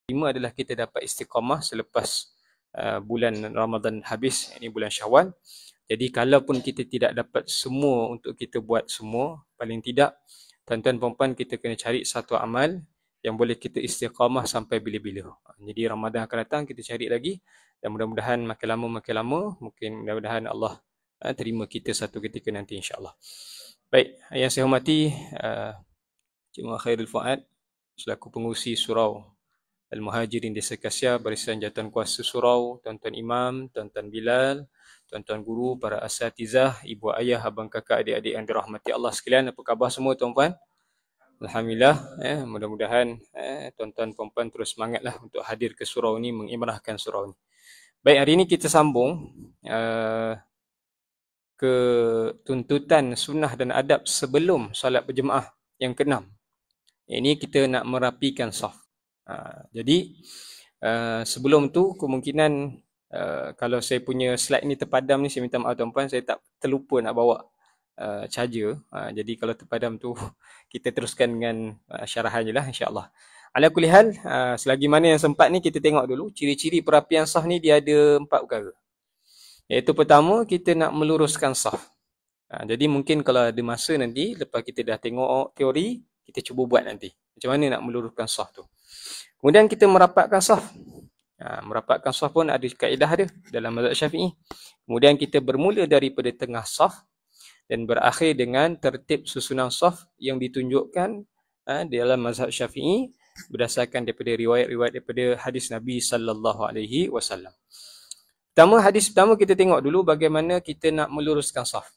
Lima adalah kita dapat istiqamah selepas bulan Ramadan habis, ini bulan Syawal. Jadi kalaupun kita tidak dapat semua untuk kita buat semua, paling tidak tuan-tuan puan-puan kita kena cari satu amal yang boleh kita istiqamah sampai bila-bila. Jadi Ramadan akan datang, kita cari lagi dan mudah-mudahan makin lama mungkin mudah-mudahan Allah terima kita satu ketika nanti insya-Allah. Baik, yang saya hormati Cik Muhammad Khairul Fuad selaku pengurusi surau Al-Muhajirin Desa Kasya, Barisan Jawatan Kuasa Surau, tuan-tuan imam, tuan-tuan Bilal, tuan-tuan guru, para asatizah, ibu ayah, abang kakak, adik-adik yang dirahmati Allah sekalian. Apa khabar semua tuan-puan? Alhamdulillah, mudah-mudahan tuan-tuan puan-puan terus semangatlah untuk hadir ke surau ni, mengimrahkan surau ni. Baik, hari ini kita sambung ke tuntutan sunnah dan adab sebelum solat berjemaah yang ke-6. Ini kita nak merapikan saf. Jadi sebelum tu kemungkinan kalau saya punya slide ni terpadam ni, saya minta maaf tuan-puan, saya tak terlupa nak bawa charger. Jadi kalau terpadam tu kita teruskan dengan syarahan je lah insya-Allah. Ala kulli hal, selagi mana yang sempat ni kita tengok dulu ciri-ciri perapian saf ni. Dia ada 4 perkara. Iaitu pertama, kita nak meluruskan saf. Jadi mungkin kalau ada masa nanti lepas kita dah tengok teori, kita cuba buat nanti macam mana nak meluruskan saf tu. Kemudian kita merapatkan saf. Merapatkan saf pun ada kaedah dia dalam mazhab Syafi'i. Kemudian kita bermula daripada tengah saf dan berakhir dengan tertib susunan saf yang ditunjukkan dalam mazhab Syafi'i berdasarkan daripada riwayat-riwayat daripada hadis Nabi sallallahu alaihi wasallam. Hadis pertama kita tengok dulu bagaimana kita nak meluruskan saf.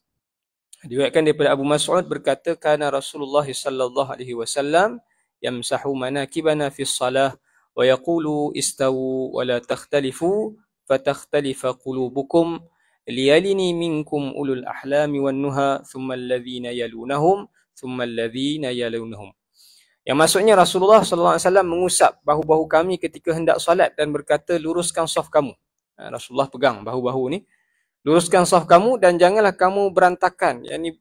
Diriwayatkan daripada Abu Mas'ud berkata, kana Rasulullah sallallahu alaihi wasallam yamsahu manakibana fi shalah wa yaqulu istawu wa la takhtalifu fatakhtalifa qulubukum liyalini minkum ulul ahlami wan nuha thumma alladhina yalunahum thumma alladhina yalunahum. Yang maksudnya Rasulullah sallallahu alaihi wasallam mengusap bahu-bahu kami ketika hendak solat dan berkata, luruskan saf kamu. Rasulullah pegang bahu-bahu ni, luruskan saf kamu dan janganlah kamu berantakan, yakni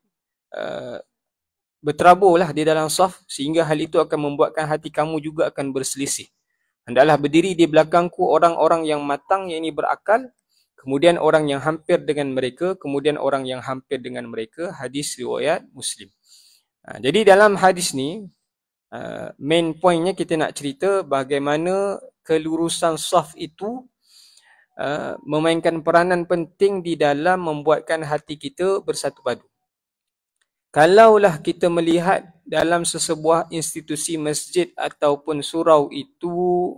berteraburlah di dalam saf sehingga hal itu akan membuatkan hati kamu juga akan berselisih. Hendaklah berdiri di belakangku orang-orang yang matang, yakni berakal, kemudian orang yang hampir dengan mereka, kemudian orang yang hampir dengan mereka. Hadis riwayat Muslim. Jadi dalam hadis ni main pointnya kita nak cerita bagaimana kelurusan saf itu memainkan peranan penting di dalam membuatkan hati kita bersatu padu. Kalaulah kita melihat dalam sesebuah institusi masjid ataupun surau itu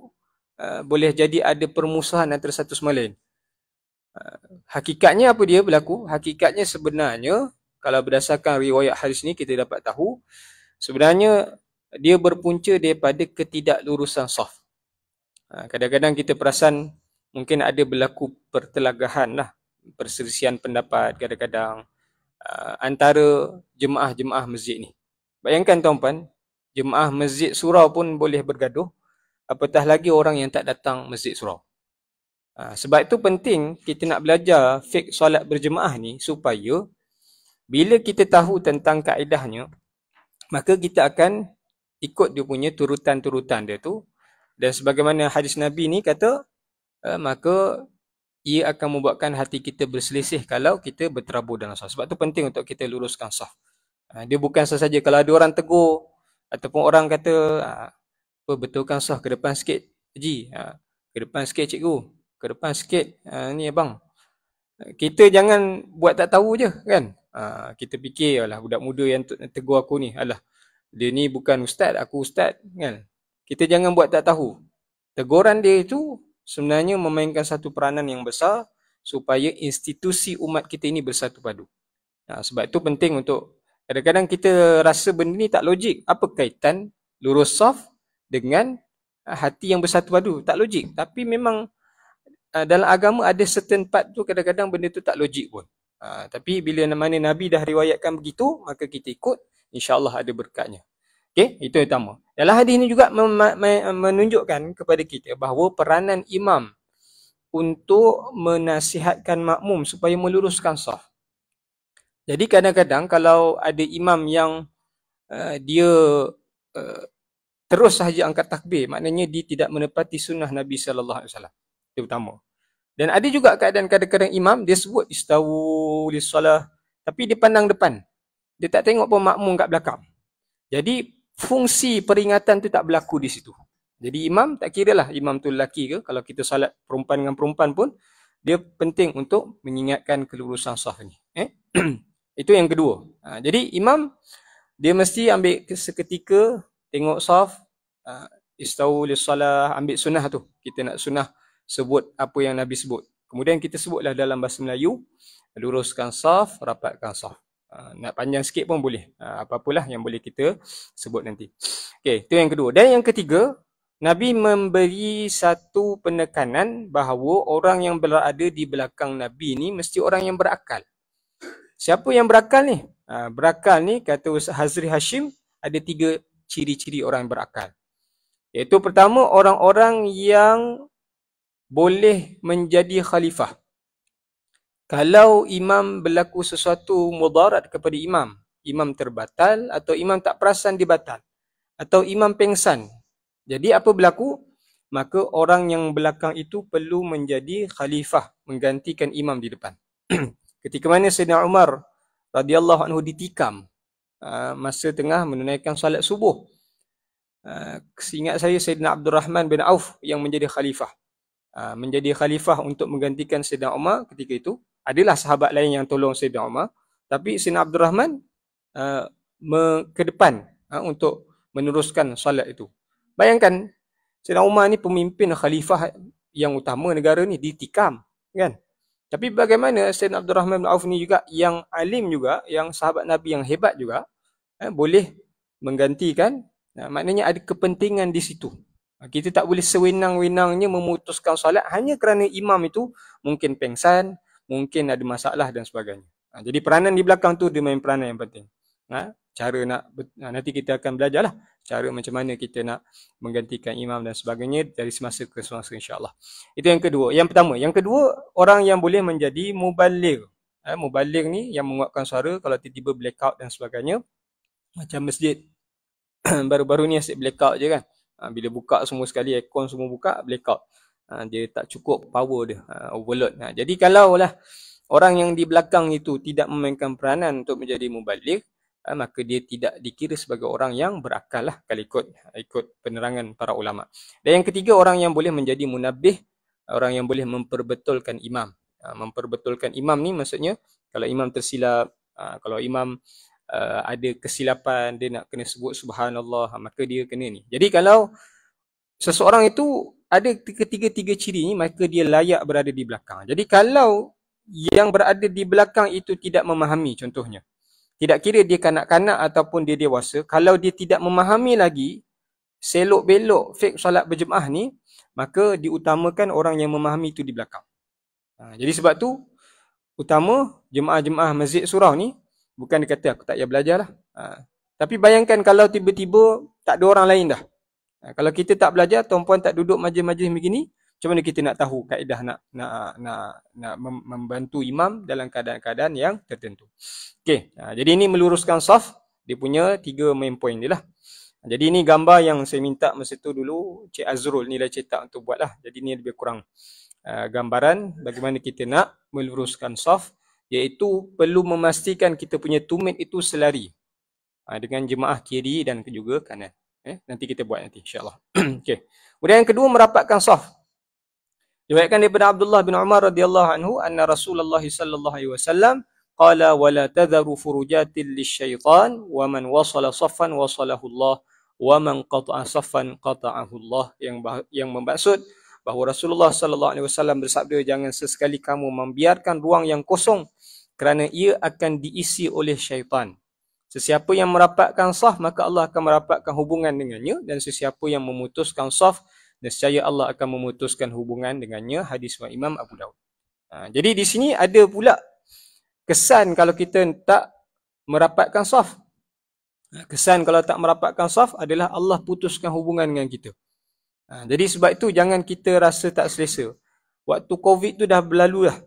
boleh jadi ada permusuhan antara satu sama lain. Hakikatnya apa dia berlaku? Hakikatnya sebenarnya kalau berdasarkan riwayat hadis ni kita dapat tahu sebenarnya dia berpunca daripada ketidaklurusan saf. Kadang-kadang kita perasan mungkin ada berlaku pertelagahan lah, perselisihan pendapat kadang-kadang antara jemaah-jemaah masjid ni. Bayangkan tuan-puan, jemaah masjid surau pun boleh bergaduh, apatah lagi orang yang tak datang masjid surau. Sebab itu penting kita nak belajar fiqh solat berjemaah ni supaya bila kita tahu tentang kaedahnya, maka kita akan ikut dia punya turutan-turutan dia tu. Dan sebagaimana hadis Nabi ni kata, maka ia akan membuatkan hati kita berselisih kalau kita berterabur dalam saf. Sebab tu penting untuk kita luruskan saf. Dia bukan sahaja kalau ada orang tegur ataupun orang kata betulkan saf ke depan sikit Haji, ke depan sikit cikgu, ke depan sikit ni abang. Kita jangan buat tak tahu je kan. Kita fikir alah budak muda yang tegur aku ni, alah dia ni bukan ustaz, aku ustaz kan. Kita jangan buat tak tahu. Teguran dia itu sebenarnya memainkan satu peranan yang besar supaya institusi umat kita ini bersatu padu. Sebab itu penting untuk, kadang-kadang kita rasa benda ni tak logik. Apa kaitan lurus saf dengan hati yang bersatu padu? Tak logik. Tapi memang dalam agama ada certain part tu kadang-kadang benda tu tak logik pun. Tapi bila mana Nabi dah riwayatkan begitu, maka kita ikut, insya-Allah ada berkatnya. Okey, itu yang pertama. Dalam hadis ini juga menunjukkan kepada kita bahawa peranan imam untuk menasihatkan makmum supaya meluruskan saf. Jadi kadang-kadang kalau ada imam yang dia terus sahaja angkat takbir, maknanya dia tidak menepati sunnah Nabi sallallahu alaihi wasallam. Itu utama. Dan ada juga keadaan kadang-kadang imam dia sebut istawu lis-salah tapi dia pandang depan. Dia tak tengok pun makmum kat belakang. Jadi fungsi peringatan tu tak berlaku di situ. Jadi imam tak kiralah imam tu lelaki ke, kalau kita salat perempuan dengan perempuan pun dia penting untuk mengingatkan kelurusan saf ni. Itu yang kedua. Jadi imam dia mesti ambil seketika tengok saf, istawu lis-salah, ambil sunnah tu. Kita nak sunnah sebut apa yang Nabi sebut. Kemudian kita sebutlah dalam bahasa Melayu, luruskan saf, rapatkan saf. Nak panjang sikit pun boleh. Apa-apalah yang boleh kita sebut nanti. Okey, itu yang kedua. Dan yang ketiga, Nabi memberi satu penekanan bahawa orang yang berada di belakang Nabi ni mesti orang yang berakal. Siapa yang berakal ni? Berakal ni, kata Ustaz Hazri Hashim, ada 3 ciri-ciri orang yang berakal. Iaitu pertama, orang-orang yang boleh menjadi khalifah. Kalau imam berlaku sesuatu mudarat kepada imam, imam terbatal atau imam tak perasan dia batal, atau imam pengsan. Jadi apa berlaku? Maka orang yang belakang itu perlu menjadi khalifah, menggantikan imam di depan. Ketika mana Sayyidina Umar radhiyallahu anhu ditikam masa tengah menunaikan salat subuh. Seingat saya Sayyidina Abdul Rahman bin Auf yang menjadi khalifah. Menjadi khalifah untuk menggantikan Sayyidina Umar ketika itu. Adalah sahabat lain yang tolong Sayyidina Umar, tapi Sayyidina Abdul Rahman ke depan untuk meneruskan salat itu. Bayangkan Sayyidina Umar ni pemimpin khalifah yang utama negara ni ditikam, kan? Tapi bagaimana Sayyidina Abdul Rahman bin Auf ni juga yang alim juga, yang sahabat Nabi yang hebat juga, boleh menggantikan. Maknanya ada kepentingan di situ. Kita tak boleh sewenang-wenangnya memutuskan solat hanya kerana imam itu mungkin pengsan, mungkin ada masalah dan sebagainya. Jadi peranan di belakang tu dia main peranan yang penting. Cara nanti kita akan belajarlah cara macam mana kita nak menggantikan imam dan sebagainya dari semasa ke semasa, insya-Allah. Itu yang kedua. Yang pertama, yang kedua, orang yang boleh menjadi mubaligh. Mubaligh ni yang menguatkan suara kalau tiba-tiba blackout dan sebagainya. Macam masjid baru-baru ni asyik blackout je kan. Bila buka semua sekali, aircon semua buka, blackout. Dia tak cukup power dia, overload. Jadi kalaulah orang yang di belakang itu tidak memainkan peranan untuk menjadi mubaligh, maka dia tidak dikira sebagai orang yang berakal lah, kalau ikut penerangan para ulama. Dan yang ketiga, orang yang boleh menjadi munabbih, orang yang boleh memperbetulkan imam. Memperbetulkan imam ni maksudnya kalau imam tersilap, kalau imam ada kesilapan, dia nak kena sebut subhanallah, maka dia kena ni. Jadi kalau seseorang itu ada ketiga-tiga ciri ni, maka dia layak berada di belakang. Jadi kalau yang berada di belakang itu tidak memahami, contohnya, tidak kira dia kanak-kanak ataupun dia dewasa, kalau dia tidak memahami lagi, selok-belok fik solat berjemaah ni, maka diutamakan orang yang memahami itu di belakang. Jadi sebab tu, utama jemaah-jemaah masjid surau ni, bukan dia kata aku tak payah belajar lah. Tapi bayangkan kalau tiba-tiba tak ada orang lain dah. Kalau kita tak belajar, tuan-puan tak duduk majlis-majlis begini, macam mana kita nak tahu kaedah nak membantu imam dalam keadaan-keadaan yang tertentu. Okey, jadi ini meluruskan saf, dia punya 3 main point dia lah. Jadi ini gambar yang saya minta masa tu dulu, Cik Azrul ni dah cetak untuk buat lah. Jadi ini lebih kurang gambaran bagaimana kita nak meluruskan saf, iaitu perlu memastikan kita punya tumit itu selari dengan jemaah kiri dan juga kanan. Nanti kita buat nanti, insya-Allah. Okey. Kemudian yang kedua, merapatkan saf. Diriwayatkan daripada Abdullah bin Umar radhiyallahu anhu, anna Rasulullah sallallahu alaihi wasallam qala wala tadharu furujatil lisyaitan wa man wasala saffan wasalahu Allah wa man qata'a saffan qata'ahu Allah. Yang bermaksud bahawa Rasulullah sallallahu alaihi wasallam bersabda, jangan sesekali kamu membiarkan ruang yang kosong kerana ia akan diisi oleh syaitan. Sesiapa yang merapatkan saf, maka Allah akan merapatkan hubungan dengannya, dan sesiapa yang memutuskan saf, nescaya Allah akan memutuskan hubungan dengannya. Hadis riwayat Imam Abu Daud. Jadi di sini ada pula kesan kalau kita tak merapatkan saf. Kesan kalau tak merapatkan saf adalah Allah putuskan hubungan dengan kita. Jadi sebab itu jangan kita rasa tak selesa. Waktu COVID tu dah berlalu dah.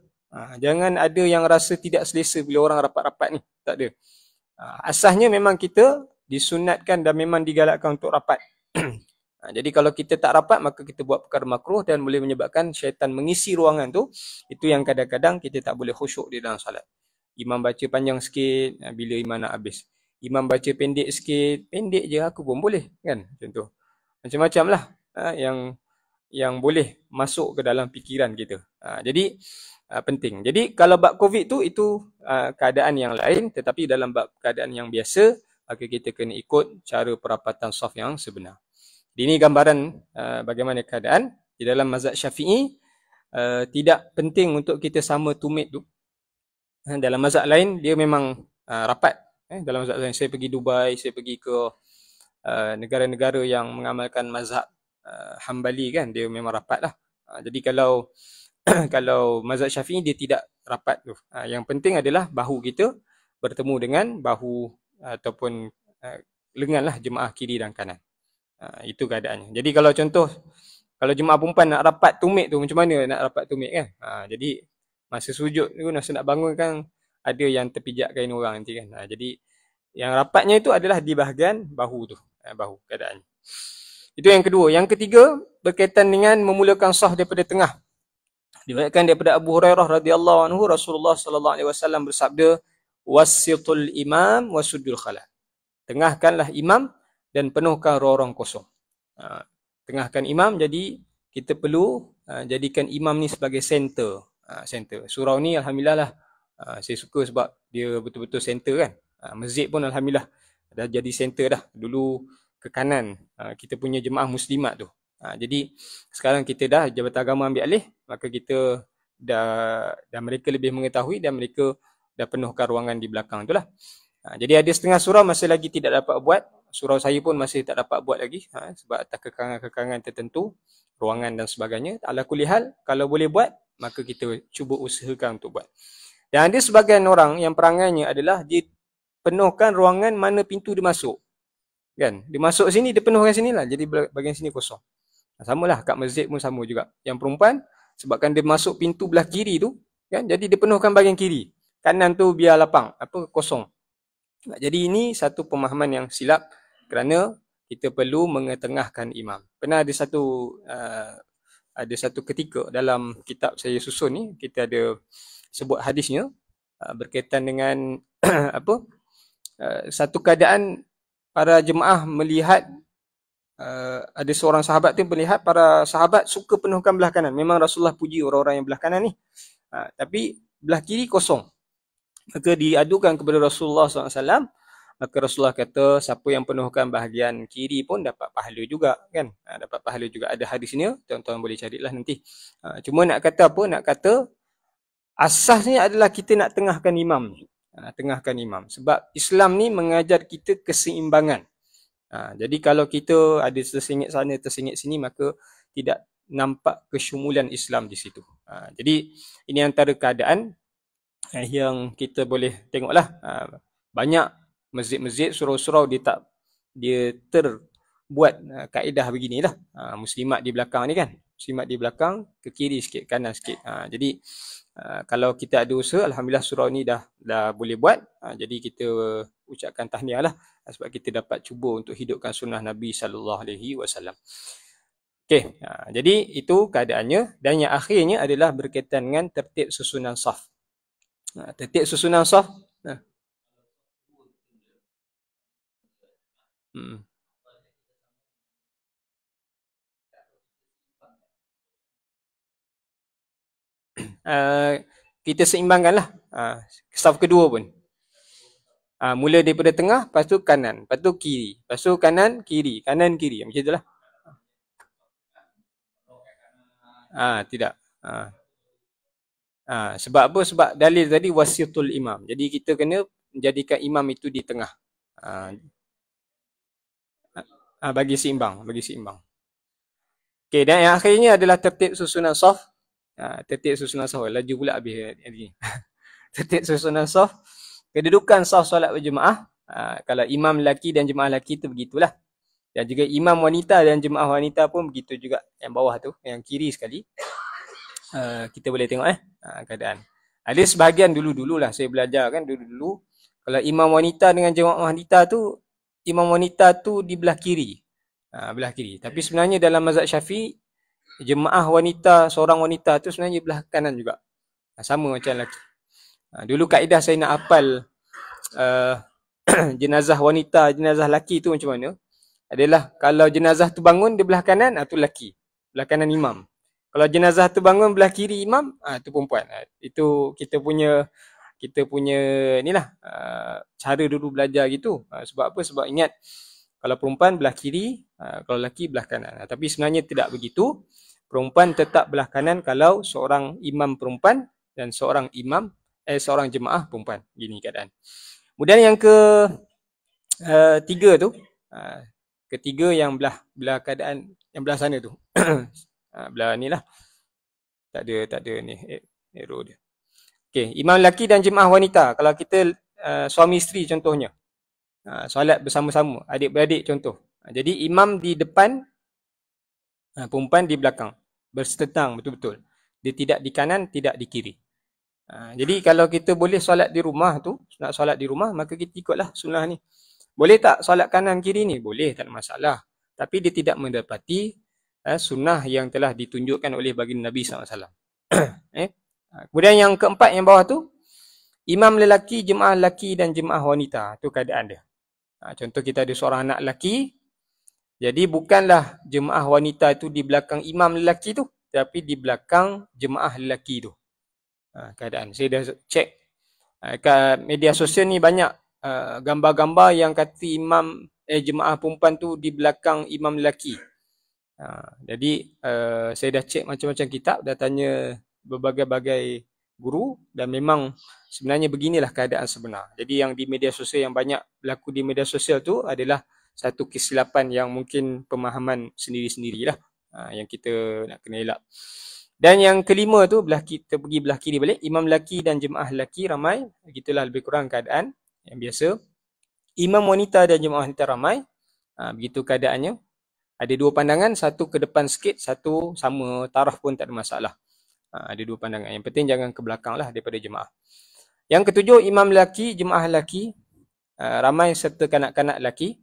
Jangan ada yang rasa tidak selesa bila orang rapat-rapat ni. Tak ada. Asasnya memang kita disunatkan dan memang digalakkan untuk rapat. Jadi kalau kita tak rapat, maka kita buat perkara makruh dan boleh menyebabkan syaitan mengisi ruangan tu. Itu yang kadang-kadang kita tak boleh khusyuk di dalam salat. Imam baca panjang sikit bila imam nak habis. Imam baca pendek sikit, pendek je aku pun boleh kan, macam tu. Macam-macam lah yang boleh masuk ke dalam fikiran kita. Jadi penting. Jadi kalau bab COVID tu, itu keadaan yang lain, tetapi dalam bab keadaan yang biasa, maka kita kena ikut cara perapatan saf yang sebenar. Ini gambaran bagaimana keadaan. Di dalam mazhab Syafi'i, tidak penting untuk kita sama tumit tu. Dalam mazhab lain, dia memang rapat. Dalam mazhab lain, saya pergi Dubai, saya pergi ke negara-negara yang mengamalkan mazhab Hambali kan, dia memang rapat lah. Jadi kalau kalau mazhab Syafi'i, dia tidak rapat tu. Yang penting adalah bahu kita bertemu dengan bahu ataupun lengan lah jemaah kiri dan kanan. Itu keadaannya. Jadi kalau contoh, kalau jemaah perempuan nak rapat tumit tu, macam mana nak rapat tumit kan? Jadi masa sujud tu, masa nak bangun kan, ada yang terpijak kain orang nanti kan. Jadi yang rapatnya itu adalah di bahagian bahu tu. Bahu keadaannya. Itu yang kedua. Yang ketiga, berkaitan dengan memulakan saf daripada tengah. Diriwayatkan daripada Abu Hurairah radhiyallahu anhu, Rasulullah sallallahu alaihi wasallam bersabda, "Wassitul imam wasuddul khalal." Tengahkanlah imam dan penuhkan ruang-ruang kosong. Tengahkan imam, jadi kita perlu jadikan imam ni sebagai center. Center. Surau ni alhamdulillah lah, saya suka sebab dia betul-betul center kan. Masjid pun alhamdulillah dah jadi center dah. Dulu ke kanan kita punya jemaah muslimat tu. Jadi sekarang kita dah Jabatan Agama ambil alih, maka kita dah mereka lebih mengetahui dan mereka dah penuhkan ruangan di belakang tu lah. Jadi ada setengah surau masih lagi tidak dapat buat. Surau saya pun masih tak dapat buat lagi sebab atas kekangan-kekangan tertentu, ruangan dan sebagainya. Ala kulli hal, kalau boleh buat, maka kita cuba usahakan untuk buat. Dan ada sebagian orang yang perangainya adalah dia penuhkan ruangan mana pintu dia masuk. Kan? Dia masuk sini, dia penuhkan sini lah. Jadi bahagian sini kosong. Samalah kat masjid pun sama juga. Yang perempuan, sebabkan dia masuk pintu belah kiri tu, kan? Jadi dia penuhkan bahagian kiri. Kanan tu biar lapang, kosong. Jadi ini satu pemahaman yang silap kerana kita perlu mengetengahkan imam. Pernah ada satu ketika dalam kitab saya susun ni, kita ada sebut hadisnya berkaitan dengan satu keadaan para jemaah melihat ada seorang sahabat tu melihat para sahabat suka penuhkan belah kanan. Memang Rasulullah puji orang-orang yang belah kanan ni. Tapi belah kiri kosong. Maka diadukan kepada Rasulullah SAW. Maka Rasulullah kata, siapa yang penuhkan bahagian kiri pun dapat pahala juga kan. Dapat pahala juga. Ada hadisnya, tuan-tuan boleh carilah nanti. Cuma nak kata apa? Nak kata asasnya adalah kita nak tengahkan imam. Tengahkan imam. Sebab Islam ni mengajar kita keseimbangan. Jadi kalau kita ada tersengit sana, tersengit sini, maka tidak nampak kesyumulan Islam di situ. Jadi ini antara keadaan yang kita boleh tengoklah. Banyak masjid-masjid, surau-surau dia terbuat kaedah beginilah. Muslimat di belakang ni kan. Muslimat di belakang, ke kiri sikit, kanan sikit. Jadi kalau kita ada usaha, alhamdulillah surau ni dah boleh buat. Jadi kita ucapkan tahniah lah sebab kita dapat cuba untuk hidupkan sunnah Nabi SAW. Okey, jadi itu keadaannya. Dan yang akhirnya adalah berkaitan dengan tertib susunan saf. Tertib susunan saf. Kita seimbangkanlah saf kedua pun. Mula daripada tengah, lepas tu kanan, lepas tu kiri, lepas tu kanan, kiri, kanan, kiri. Macam itulah. Tidak. Sebab apa? Sebab dalil tadi wasitul imam. Jadi kita kena jadikan imam itu di tengah. Bagi seimbang. Okey, dan yang akhirnya adalah tertib susunan saf. Tertib susunan saf. Laju pula habis hari ni. Tertib susunan saf. Kedudukan saf solat berjemaah. Kalau imam lelaki dan jemaah lelaki tu begitulah. Dan juga imam wanita dan jemaah wanita pun begitu juga. Yang bawah tu, yang kiri sekali. Kita boleh tengok keadaan. Ada sebahagian dulu-dululah saya belajar kan dulu-dulu. Kalau imam wanita dengan jemaah wanita tu, imam wanita tu di belah kiri. belah kiri. Tapi sebenarnya dalam mazhab Syafi'i, jemaah wanita, seorang wanita tu sebenarnya belah kanan juga. Sama macam lelaki. Dulu kaedah saya nak hafal jenazah wanita, jenazah lelaki tu macam mana? Adalah kalau jenazah tu bangun di belah kanan, tu lelaki. Belah kanan imam. Kalau jenazah tu bangun belah kiri imam, tu perempuan. Itu kita punya inilah cara dulu belajar gitu. Sebab apa? Sebab ingat kalau perempuan belah kiri, kalau lelaki belah kanan. Tapi sebenarnya tidak begitu. Perempuan tetap belah kanan kalau seorang imam perempuan dan seorang jemaah perempuan. Gini keadaan. Kemudian yang ketiga tu, ketiga yang belah keadaan yang belah sana tu. Belah ni lah. Tak ada ni arrow dia. Okey, imam lelaki dan jemaah wanita. Kalau kita suami isteri contohnya. Solat bersama-sama, adik-beradik contoh. Jadi imam di depan, perempuan di belakang. Bersetentang betul-betul. Dia tidak di kanan, tidak di kiri. Jadi kalau kita boleh solat di rumah tu, nak solat di rumah, maka kita ikutlah sunnah ni. Boleh tak solat kanan kiri ni? Boleh, tak ada masalah. Tapi dia tidak mendapati sunnah yang telah ditunjukkan oleh baginda Nabi SAW. Kemudian yang keempat yang bawah tu, imam lelaki, jemaah lelaki dan jemaah wanita. Tu keadaan dia. Contoh kita ada seorang anak lelaki. Jadi bukanlah jemaah wanita itu di belakang imam lelaki tu, tapi di belakang jemaah lelaki tu. Keadaan. Saya dah cek kat media sosial ni banyak gambar-gambar yang kata jemaah perempuan tu di belakang imam lelaki. Jadi saya dah cek macam-macam kitab, dah tanya berbagai-bagai guru dan memang sebenarnya beginilah keadaan sebenar. Jadi yang di media sosial, yang banyak berlaku di media sosial tu adalah satu kesilapan yang mungkin pemahaman sendiri-sendirilah yang kita nak kena elak. Dan yang kelima tu, kita pergi belah kiri balik, imam lelaki dan jemaah lelaki ramai. Begitulah lebih kurang keadaan yang biasa. Imam wanita dan jemaah wanita ramai. Begitu keadaannya. Ada dua pandangan, satu ke depan sikit, satu sama taraf pun tak ada masalah. Ada dua pandangan. Yang penting jangan ke belakang lah daripada jemaah. Yang ketujuh, imam lelaki, jemaah lelaki ramai serta kanak-kanak lelaki.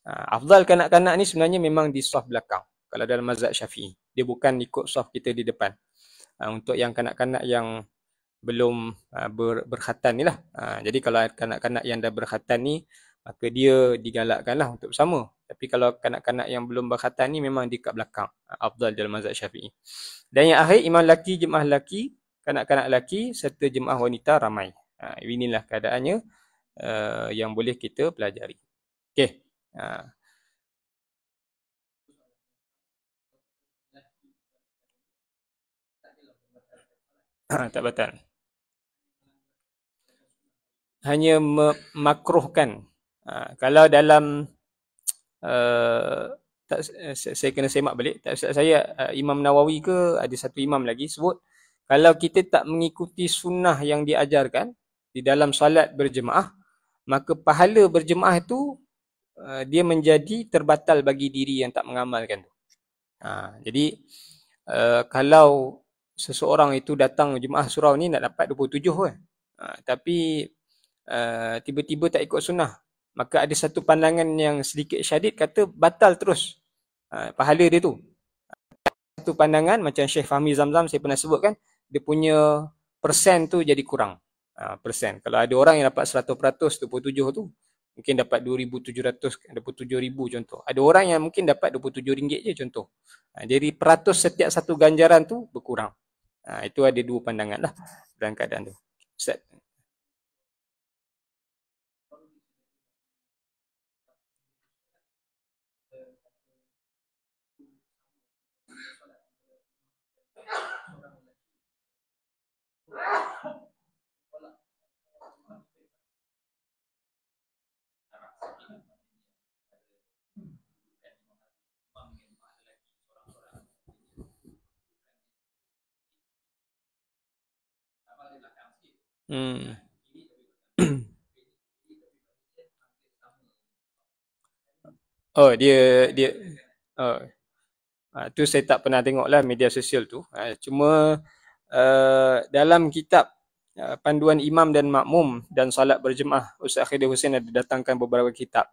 Afdal kanak-kanak ni sebenarnya memang di saf belakang. Kalau dalam mazhab Syafi'i, dia bukan ikut saf kita di depan. Untuk yang kanak-kanak yang belum berkhatan ni lah. Jadi kalau kanak-kanak yang dah berkhatan ni, maka dia digalakkanlah untuk bersama. Tapi kalau kanak-kanak yang belum berkhatan ni memang di kat belakang. Afdal dalam mazhab Syafi'i. Dan yang akhir, imam lelaki, jemaah lelaki, kanak-kanak lelaki serta jemaah wanita ramai. Inilah keadaannya yang boleh kita pelajari. Okey. Tak batal. Hanya memakruhkan. Kalau dalam saya kena semak balik, tak silap saya Imam Nawawi ke ada satu imam lagi sebut, kalau kita tak mengikuti sunnah yang diajarkan di dalam solat berjemaah, maka pahala berjemaah itu dia menjadi terbatal bagi diri yang tak mengamalkan tu. Jadi kalau seseorang itu datang jemaah surau ni nak dapat 27 kan. Tapi tiba-tiba tak ikut sunnah, maka ada satu pandangan yang sedikit syadid kata batal terus pahala dia tu. Satu pandangan macam Syekh Fahmi Zamzam saya pernah sebut kan, dia punya persen tu jadi kurang. Persen. Kalau ada orang yang dapat 100% 27 tu, mungkin dapat 2,700, 27,000 contoh. Ada orang yang mungkin dapat RM27 je contoh. Jadi peratus setiap satu ganjaran tu berkurang. Itu ada dua pandangan lah dalam keadaan tu. Ustaz. Oh, dia tu saya tak pernah tengok lah media sosial tu. Cuma dalam kitab panduan imam dan makmum dan salat berjemaah, Ustaz Khidr Hussein ada datangkan beberapa kitab.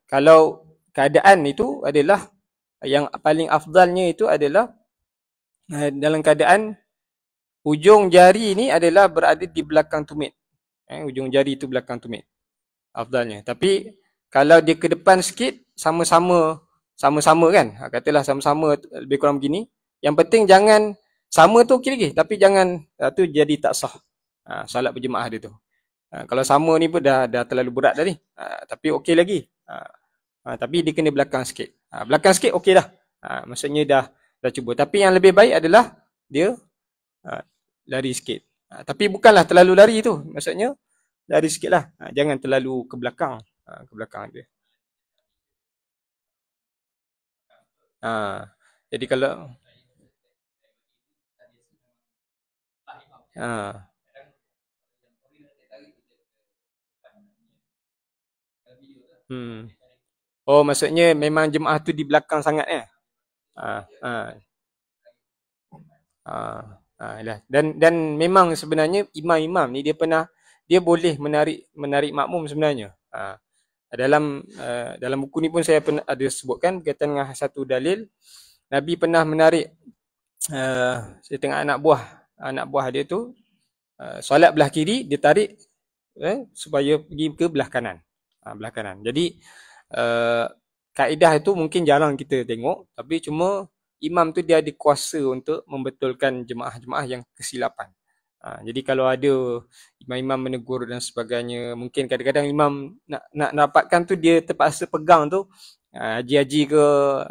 Kalau keadaan itu adalah yang paling afdalnya itu adalah dalam keadaan ujung jari ni adalah berada di belakang tumit. Ujung jari itu belakang tumit. Afdalnya. Tapi kalau dia ke depan sikit, sama-sama kan. Katalah sama-sama lebih kurang begini. Yang penting jangan sama tu okey lagi, tapi jangan tu jadi tak sah. Solat berjemaah dia tu. Kalau sama ni pun dah terlalu berat dah ni. Tapi okey lagi. Tapi dia kena belakang sikit. Belakang sikit okey dah. Maksudnya dah cuba. Tapi yang lebih baik adalah dia lari sikit. Tapi bukanlah terlalu lari tu. Maksudnya lari sikit lah. Jangan terlalu ke belakang. Ke belakang dia. Jadi kalau Oh, maksudnya memang jemaah tu di belakang sangat ya? Dan memang sebenarnya imam-imam ni dia boleh menarik makmum sebenarnya. Dalam buku ni pun saya pernah ada sebutkan berkaitan dengan satu dalil Nabi pernah menarik setengah anak buah dia tu solat belah kiri, dia tarik supaya pergi ke belah kanan. Belah kanan. Jadi kaedah itu mungkin jarang kita tengok, tapi cuma imam tu dia ada kuasa untuk membetulkan jemaah-jemaah yang kesilapan. Jadi kalau ada imam-imam menegur dan sebagainya, mungkin kadang-kadang imam nak dapatkan tu dia terpaksa pegang tu, haji-haji ke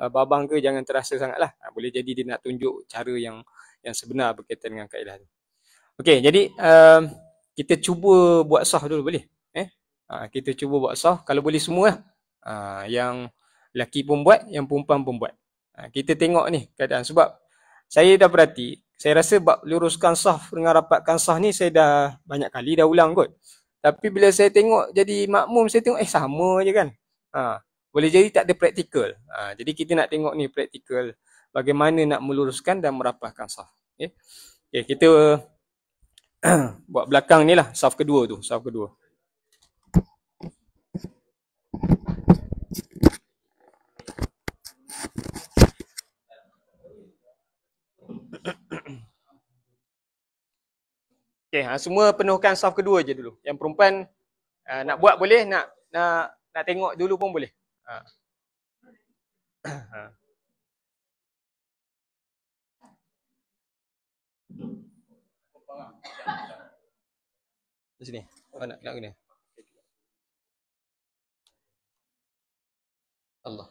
babang ke jangan terasa sangatlah. Boleh jadi dia nak tunjuk cara yang sebenar berkaitan dengan kaedah tu. Okey, jadi kita cuba buat sah dulu boleh? Kita cuba buat sah, kalau boleh semua lah. Yang lelaki pun buat, yang perempuan pun buat. Kita tengok ni keadaan. Sebab saya dah perhati, saya rasa bab luruskan saf dengan rapatkan sah ni saya dah banyak kali dah ulang kot. Tapi bila saya tengok jadi makmum, saya tengok sama je kan. Boleh jadi tak ada praktikal. Jadi kita nak tengok ni praktikal bagaimana nak meluruskan dan merapatkan saf. Okay, kita buat belakang ni lah, saf kedua tu, saf kedua. Okay, semua penuhkan saf kedua je dulu. Yang perempuan nak buat boleh, nak tengok dulu pun boleh. Di sini. Nak guna. Allah.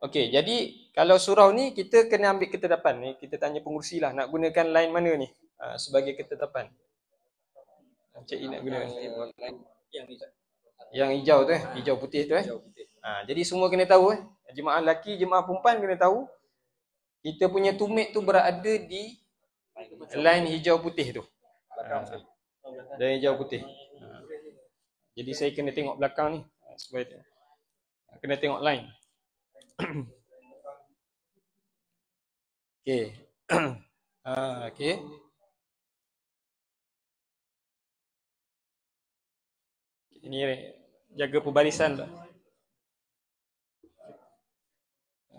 Okey, jadi kalau surau ni kita kena ambil ketetapan ni. Kita tanya pengurusi lah nak gunakan line mana ni sebagai ketetapan. Cik nak guna yang hijau tu hijau putih tu jadi semua kena tahu jemaah lelaki, jemaah perempuan kena tahu kita punya tumit tu berada di line hijau putih tu. Dan hijau putih. Jadi saya kena tengok belakang ni supaya kena tengok line. Okey. Okey. Ini jaga perbarisan lah.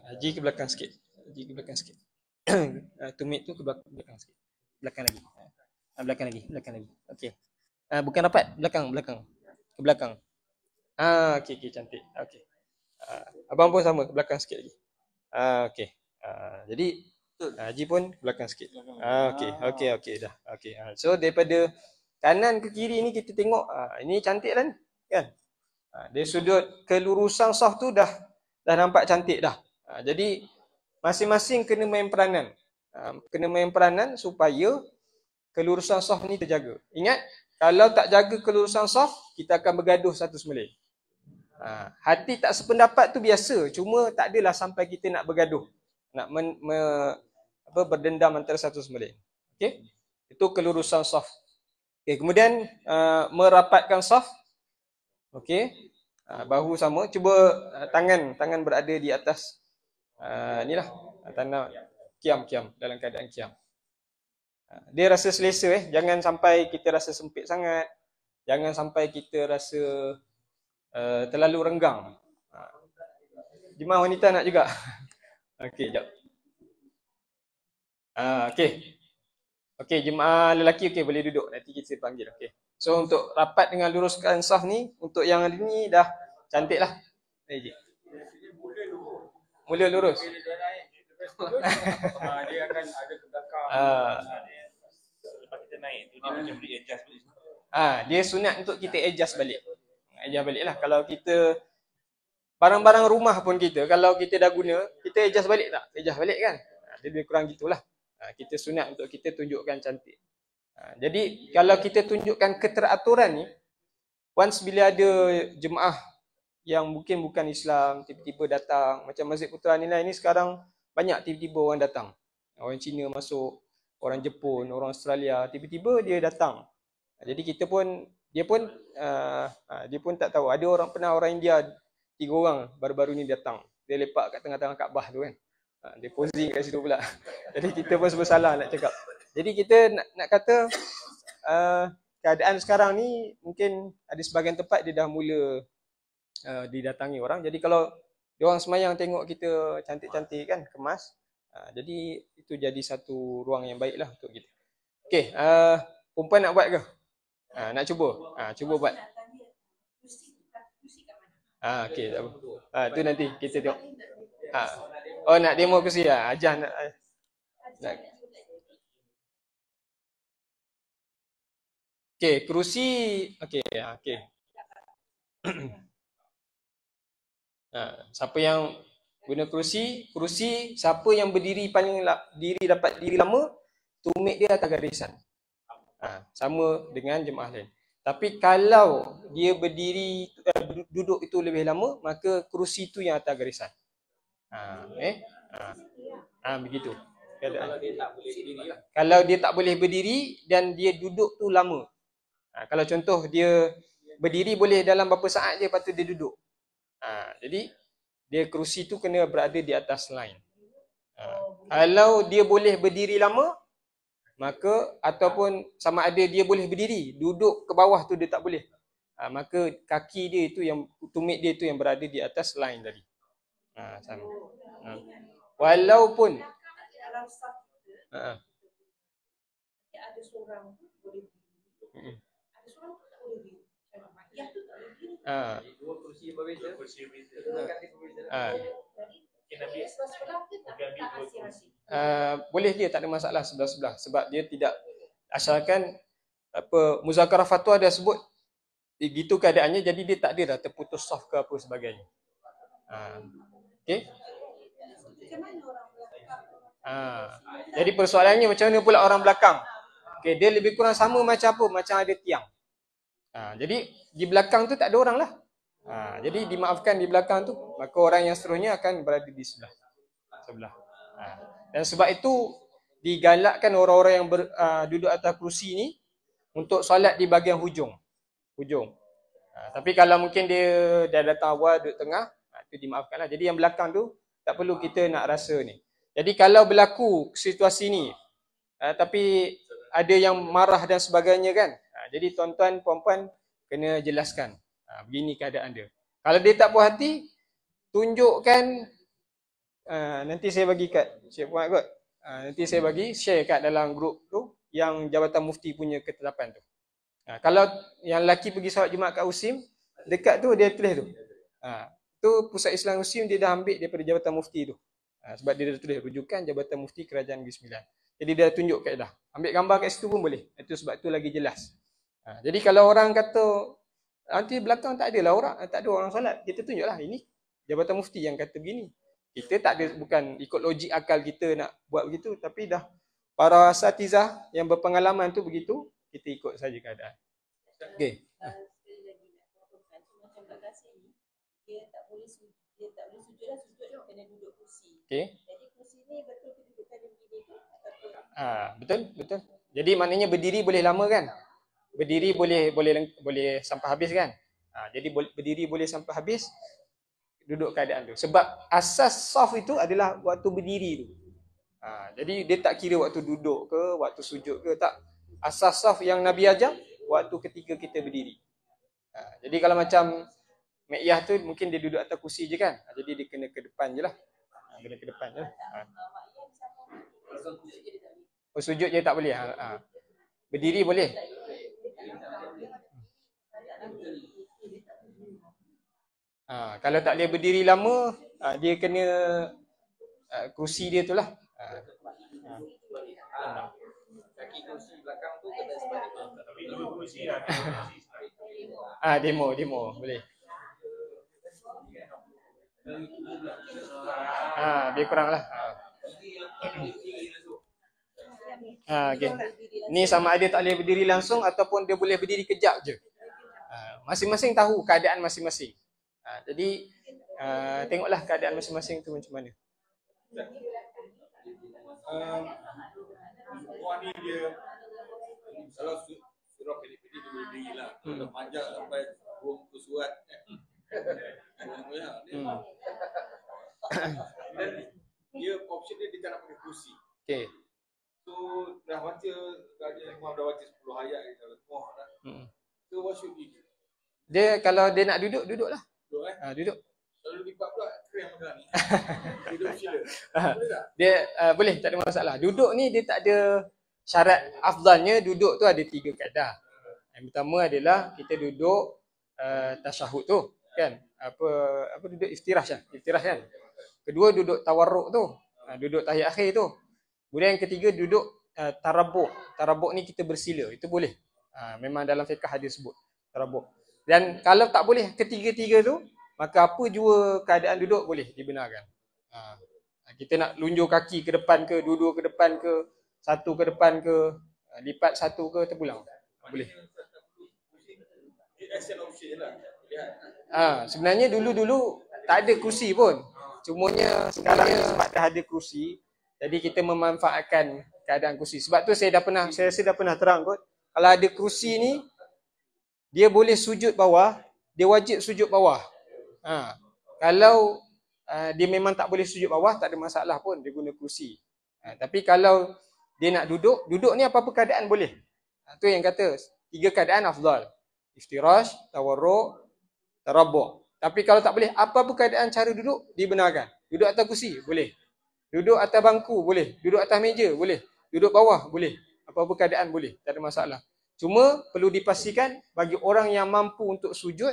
Haji ke belakang sikit. Haji ke belakang sikit. Tumit tu ke belakang sikit. Belakang lagi. Belakang lagi. Okey. Bukan rapat, belakang. Ke belakang. Okey, cantik. Okey. Abang pun sama, ke belakang sikit lagi. Okey. Jadi Haji pun ke belakang sikit. Okey dah. Okey. So daripada kanan ke kiri ni kita tengok ini cantik lah ni, kan? Dari sudut kelurusan saf tu dah nampak cantik dah. Jadi masing-masing kena main peranan. Kena main peranan supaya kelurusan saf ni terjaga. Ingat, kalau tak jaga kelurusan saf, kita akan bergaduh satu sama lain. Hati tak sependapat tu biasa, cuma tak adalah sampai kita nak bergaduh, nak berdendam antara satu sama lain. Okey? Itu kelurusan saf. Okey, kemudian merapatkan saf. Okey. Bahu sama, cuba tangan berada di atas inilah tanah kiam dalam keadaan kiam. Dia rasa selesa jangan sampai kita rasa sempit sangat. Jangan sampai kita rasa terlalu renggang. Jemaah wanita nak juga? Okey, jap. Okey. Okey, jemaah lelaki okey boleh duduk. Nanti kita panggil. Okey. So untuk rapat dengan luruskan saf ni, untuk yang ni dah cantik lah. Mula lurus. Dia akan ada ke belakang. Lepas kita naik tu dia macam boleh adjust balik. Dia sunat untuk kita adjust balik. Adjust balik lah. Kalau kita barang-barang rumah pun kita, kalau kita dah guna, kita adjust balik tak? Adjust balik kan? Dia lebih kurang gitulah. Kita sunat untuk kita tunjukkan cantik. Jadi kalau kita tunjukkan keteraturan ni, once bila ada jemaah yang mungkin bukan Islam tiba-tiba datang, macam Masjid Putra Nilai ni sekarang banyak tiba-tiba orang datang. Orang Cina masuk, orang Jepun, orang Australia, tiba-tiba dia datang. Jadi kita pun dia pun tak tahu. Ada orang India 3 orang baru-baru ni datang. Dia lepak kat tengah-tengah Kaabah tu kan. Dia posing kat situ pula. Jadi kita pun sebab salah nak cakap. Jadi kita nak kata keadaan sekarang ni mungkin ada sebahagian tempat dia dah mula didatangi orang. Jadi kalau dia orang semayang tengok kita cantik-cantik kan, kemas. Jadi itu jadi satu ruang yang baik lah untuk kita. Okey, perempuan nak buat ke? Nak cuba? Cuba buat. Okey, tak apa. Tu nanti kita tengok. Oh, nak demo kursi lah. Ajar nak. Okey, kerusi. Okey. Siapa yang guna kerusi, siapa yang berdiri dapat diri lama, tumit dia atas garisan. Sama dengan jemaah lain. Tapi kalau dia berdiri duduk itu lebih lama, maka kerusi itu yang atas garisan. Begitu. Kalau dia tak boleh berdiri dan dia duduk tu lama. Kalau contoh dia berdiri boleh dalam berapa saat je, lepas tu dia duduk. Jadi dia kerusi tu kena berada di atas line. Kalau dia boleh berdiri lama, maka ataupun sama ada dia boleh berdiri, duduk ke bawah tu dia tak boleh. Maka kaki dia itu yang tumit dia itu yang berada di atas line tadi. Sama. Walaupun dalam saf kita ada seorang boleh berdiri. Ada seorang tak boleh berdiri. Yang tu tak boleh berdiri. Dua kerusi yang berbeza. Boleh dia tak ada masalah sebelah-sebelah sebab dia tidak, asalkan muzakarah fatwa dia sebut gitu keadaannya, jadi dia tak ada dah terputus saf ke apa sebagainya. Okey. Jadi persoalannya macam mana pula orang belakang? Okey, dia lebih kurang sama macam apa? Macam ada tiang. Jadi di belakang tu tak ada orang lah. Jadi dimaafkan di belakang tu, maka orang yang seterusnya akan berada di sebelah. Dan sebab itu digalakkan orang-orang yang duduk atas kerusi ni untuk solat di bahagian hujung. Tapi kalau mungkin dia dah datang awal duduk tengah, itu dimaafkanlah. Jadi yang belakang tu tak perlu kita nak rasa ni. Jadi kalau berlaku situasi ni, tapi ada yang marah dan sebagainya kan, jadi tuan-tuan puan-puan kena jelaskan begini keadaan dia. Kalau dia tak puas hati, tunjukkan. Nanti saya bagi kat Syekh Puan kot. Nanti saya bagi share kat dalam grup tu yang Jabatan Mufti punya ketetapan tu. Kalau yang lelaki pergi solat Jumaat kat USIM, dekat tu dia tulis tu. Tu Pusat Islam USIM dia dah ambil daripada Jabatan Mufti tu. Sebab dia dah tulis rujukan Jabatan Mufti Kerajaan Negeri Sembilan. Jadi dia tunjuk kaedah. Ambil gambar kat situ pun boleh. Itu sebab tu lagi jelas. Jadi kalau orang kata nanti belakang tak ada orang solat, kita tunjuklah ini Jabatan Mufti yang kata begini. Kita tak ada, bukan ikut logik akal kita nak buat begitu, tapi dah para asatizah yang berpengalaman tu begitu, kita ikut saja keadaan. Okey. Macam Kak Kasih ni, dia tak boleh sujud kena duduk kursi. Okey. Jadi kursi ni betul kedudukan dia begini ke ataupun betul. Jadi maknanya berdiri boleh lama kan? Berdiri boleh sampai habis kan? Jadi berdiri boleh sampai habis, duduk keadaan tu. Sebab asas saf itu adalah waktu berdiri tu. Jadi dia tak kira waktu duduk ke, waktu sujud ke, tak. Asas saf yang Nabi ajar waktu ketika kita berdiri. Jadi kalau macam Me'iyah tu mungkin dia duduk atas kursi je kan. Jadi dia kena ke depan je lah. Kena ke depan je lah. Oh, sujud je tak boleh. Berdiri boleh. Kalau tak boleh berdiri lama, dia kena kursi dia tu lah. Kaki kursi belakang tu kena sebalik. Tapi dua kursi lah. Demo boleh. Dia kurang lah. Okay. Ni sama ada tak boleh berdiri langsung ataupun dia boleh berdiri kejap je. Masing-masing tahu keadaan masing-masing. Jadi tengoklah keadaan masing-masing tu macam mana. Orang ni dia kalau surah pilih-pilih dia boleh berdiri lah. Kalau panjang sampai buang tu surat. Dan dia option dia tak nak pakai kursi. Okay. So dah baca Imam dah baca 10 ayat kalau semua dah. So what should we do? Dia kalau dia nak duduk, duduklah. Duduk Duduk. Kalau lipat pula keren makan ni. Duduk sila. Boleh tak? Dia boleh, tak ada masalah. Duduk ni dia tak ada syarat afdalnya. Duduk tu ada 3 kaedah. Yang pertama adalah kita duduk tasyahud tu, kan? Apa duduk iftirash kan? Kedua duduk tawarruk tu. Duduk tahiyat akhir tu. Kemudian yang ketiga duduk tarabuk. Tarabuk ni kita bersila, itu boleh. Memang dalam fiqh ada sebut tarabuk. Dan kalau tak boleh ketiga-tiga tu, maka apa jua keadaan duduk boleh dibenarkan. Kita nak lunjur kaki ke depan ke, dua-dua ke depan ke, satu ke depan ke, lipat satu ke, terpulang. Boleh. Sebenarnya dulu-dulu tak ada kursi pun. Cumanya sekarang ni sebab dah ada kursi, jadi kita memanfaatkan keadaan kursi. Sebab tu saya rasa dah pernah terang kot. Kalau ada kursi ni, dia boleh sujud bawah, dia wajib sujud bawah. Kalau dia memang tak boleh sujud bawah, tak ada masalah pun dia guna kursi. Tapi kalau dia nak duduk, duduk ni apa-apa keadaan boleh. Tu yang kata 3 keadaan afdal. Iftirash, tawarruk, tarabuk. Tapi kalau tak boleh, apa-apa keadaan cara duduk dibenarkan. Duduk atas kursi boleh. Duduk atas bangku boleh. Duduk atas meja boleh. Duduk bawah boleh. Apa-apa keadaan boleh, tak ada masalah. Cuma perlu dipastikan bagi orang yang mampu untuk sujud,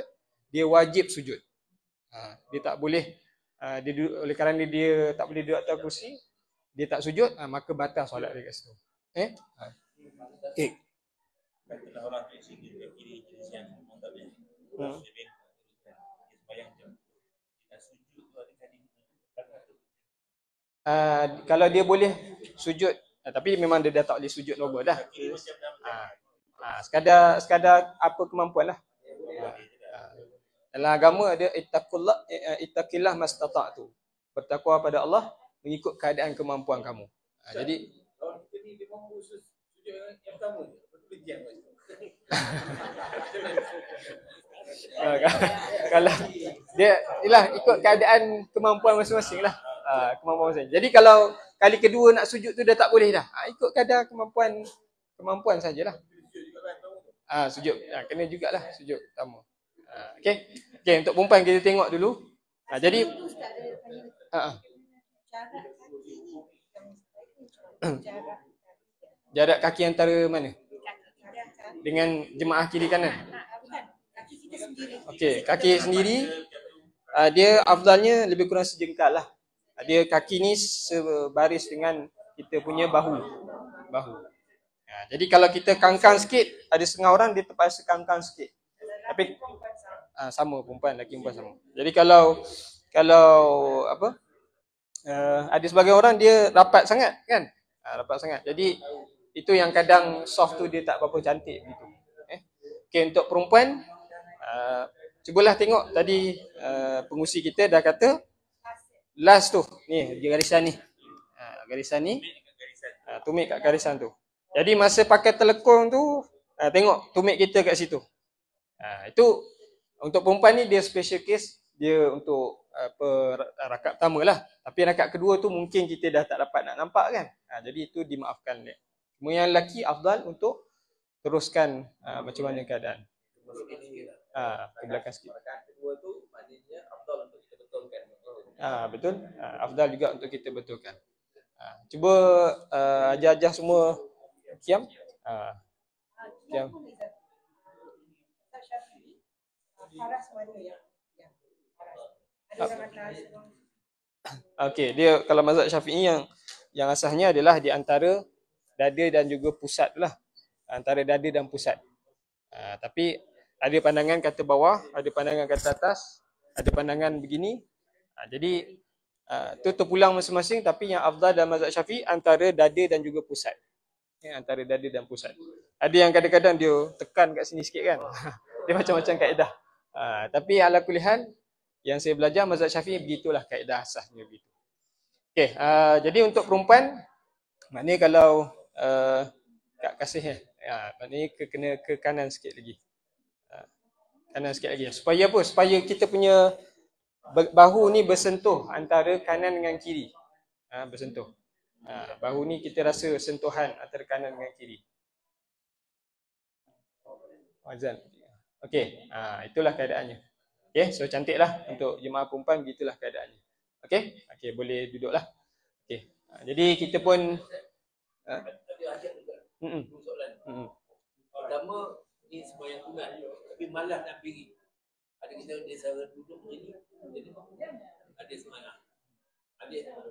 dia wajib sujud. Dia tak boleh dia duduk, oleh kerana dia tak boleh duduk atas kursi, dia tak sujud, maka batal solat dia kat situ. Okay. Katalah orang tu sini kiri siang memang tak boleh. Kalau dia boleh sujud, tapi memang dia dah tak boleh sujud normal dah. Sekadar apa kemampuan lah. Dalam agama ada ittaqillah mastata'tu. Bertakwa pada Allah mengikut keadaan kemampuan kamu. Jadi kalau kita ni dia mampu sujud yang pertama, betul jam. Kalau dia ialah ikut keadaan kemampuan masing-masing lah. Kemampuan masing-masing. Jadi kalau kali kedua nak sujud tu dah tak boleh dah. Ikut kadar kemampuan sajalah. Sujud. Kena jugalah sujud pertama. Okey, untuk perempuan kita tengok dulu. Jadi jarak kaki antara mana? Dengan jemaah kiri kanan. Okey, kaki sendiri dia afdalnya lebih kurang sejengkal lah. Dia kaki ni sebaris dengan kita punya bahu. Jadi kalau kita kangkang sikit, ada setengah orang dia terpaksa kangkang sikit. Tapi sama perempuan, lelaki perempuan sama. Jadi kalau apa? Ada sebagian orang dia rapat sangat kan? Rapat sangat. Jadi itu yang kadang soft tu dia tak berapa cantik gitu. Okey, untuk perempuan cubalah tengok tadi pengusi kita dah kata last tu. Ni garisan ni. Garisan ni. Tumit kat garisan tu. Jadi masa pakai telekung tu tengok tumit kita kat situ. Itu untuk perempuan ni dia special case, dia untuk rakaat pertama lah. Tapi rakaat kedua tu mungkin kita dah tak dapat nak nampak kan. Jadi itu dimaafkan dia. Cuma yang lelaki afdal untuk teruskan macam mana keadaan. Ke belakang sikit. Rakaat kedua tu maknanya afdal untuk kita betulkan. Betul. Afdal juga untuk kita betulkan. Cuba ajar-ajar semua qiyam. Yang Syafi'i, Faras mana yang Faras? Ada orang atas, orang Okey, dia kalau mazhab Syafi'i yang asasnya adalah di antara dada dan juga pusat lah. Antara dada dan pusat. Tapi ada pandangan kata bawah, ada pandangan kata atas, ada pandangan begini. Jadi tu terpulang masing-masing, tapi yang afdal dalam mazhab Syafi'i antara dada dan juga pusat. Antara dada dan pusat. Ada yang kadang-kadang dia tekan kat sini sikit kan. Dia macam-macam kaedah. Tapi ala kulli hal yang saya belajar mazhab Syafi'i begitulah kaedah asasnya begitu. Okey, jadi untuk perempuan maknanya kalau kat kasih maknanya kena ke kanan sikit lagi. Kanan sikit lagi. Supaya apa? Supaya kita punya bahu ni bersentuh antara kanan dengan kiri. Bersentuh. Bahu ni kita rasa sentuhan antara kanan dengan kiri. Azan. Okey, itulah keadaannya. Okey, so cantiklah untuk jemaah perempuan begitulah keadaannya. Okey, boleh duduklah. Okey. Jadi kita pun Tadi ajak juga. Soalan. Pertama ni sembahyang sunat tapi malas nak pergi. Ada kita dia cara duduk macam ni. Jadi ada semangat.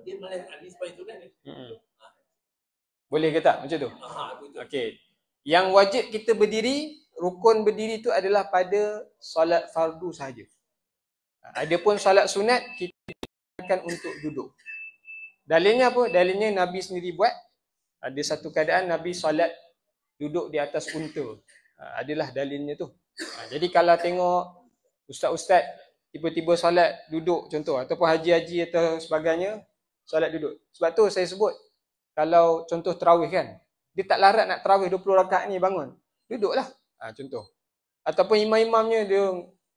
Dia malas ada sembahyang sunat ni. Boleh ke tak macam tu? Betul. Okey. Yang wajib kita berdiri, rukun berdiri tu adalah pada solat fardu sahaja. Adapun solat sunat kita akan untuk duduk. Dalilnya apa? Dalilnya Nabi sendiri buat. Ada satu keadaan Nabi solat duduk di atas unta. Adalah dalilnya tu. Jadi kalau tengok ustaz-ustaz tiba-tiba solat duduk contoh, ataupun haji-haji atau sebagainya solat duduk. Sebab tu saya sebut kalau contoh tarawih kan, dia tak larat nak tarawih 20 rakaat ni bangun. Duduklah. Contoh. Ataupun imam-imamnya dia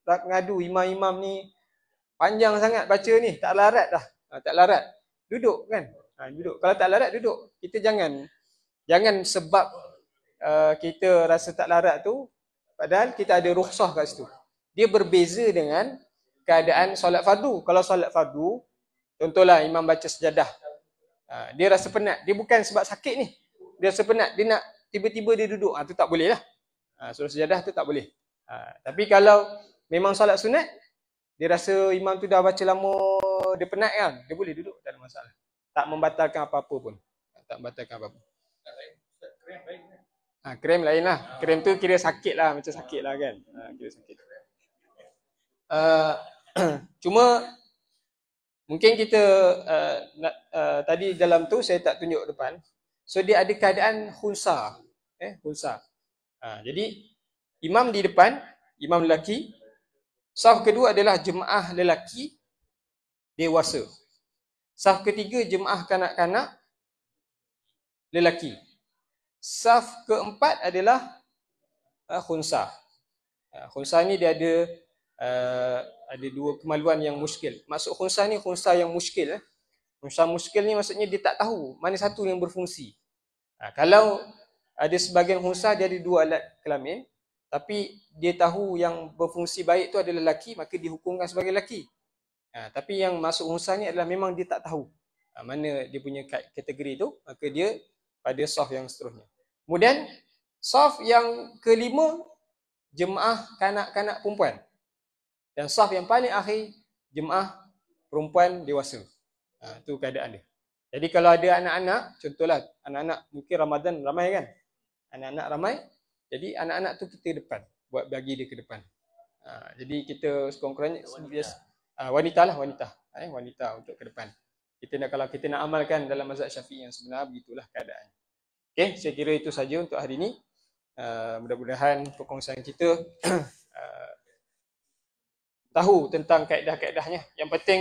ngadu imam-imam ni panjang sangat baca ni, tak larat dah. Tak larat. Duduk kan? Duduk. Kalau tak larat duduk. Kita jangan sebab kita rasa tak larat tu padahal kita ada rukhsah kat situ. Dia berbeza dengan keadaan solat fardu. Kalau solat fardu, contohlah imam baca sejadah. Dia rasa penat. Dia bukan sebab sakit ni. Dia rasa penat. Dia nak tiba-tiba dia duduk. Tu tak boleh lah. Solat sejadah tu tak boleh. Tapi kalau memang solat sunat, dia rasa imam tu dah baca lama, dia penat kan, dia boleh duduk, tak ada masalah. Tak membatalkan apa-apa pun. Tak membatalkan apa-apa. Krem lain lah. Krem tu kira sakit lah, macam sakit lah kan. Kira sakit. Cuma mungkin kita tadi dalam tu saya tak tunjuk depan. So dia ada keadaan khunsa. Khunsa. Jadi imam di depan, imam lelaki. Saf kedua adalah jemaah lelaki dewasa. Saf ketiga jemaah kanak-kanak lelaki. Saf keempat adalah khunsa. Khunsa ni dia ada dua kemaluan yang muskil. Maksud khunsa ni khunsa yang muskil. Khunsa muskil ni maksudnya dia tak tahu mana satu yang berfungsi. Kalau ada sebahagian khunsa dia ada dua alat kelamin, tapi dia tahu yang berfungsi baik tu adalah lelaki, maka dihukumkan sebagai lelaki. Tapi yang masuk khunsa ni adalah memang dia tak tahu mana dia punya kategori tu, maka dia pada saf yang seterusnya. Kemudian saf yang kelima jemaah kanak-kanak perempuan. Dan saf yang paling akhir jemaah perempuan dewasa. Tu keadaan dia. Jadi kalau ada anak-anak, contohlah anak-anak mungkin Ramadan ramai kan? Anak-anak ramai. Jadi anak-anak tu kita depan, buat bagi dia ke depan. Jadi kita sekurang-kurangnya wanita lah, wanita untuk ke depan. Kalau kita nak amalkan dalam mazhab Syafi'i yang sebenar, begitulah keadaan. Okey, saya kira itu saja untuk hari ini. Mudah-mudahan perkongsian kita tahu tentang kaedah-kaedahnya. Yang penting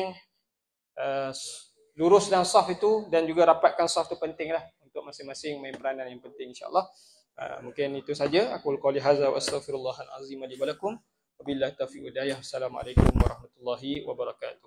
lurus dalam saf itu dan juga rapatkan saf itu pentinglah untuk masing-masing main peranan yang penting insya-Allah. Mungkin itu saja. Aku qouli hadza wa astaghfirullahal azim li wa lakum. Wabillahi taufiq wa hidayah. Assalamualaikum warahmatullahi wabarakatuh.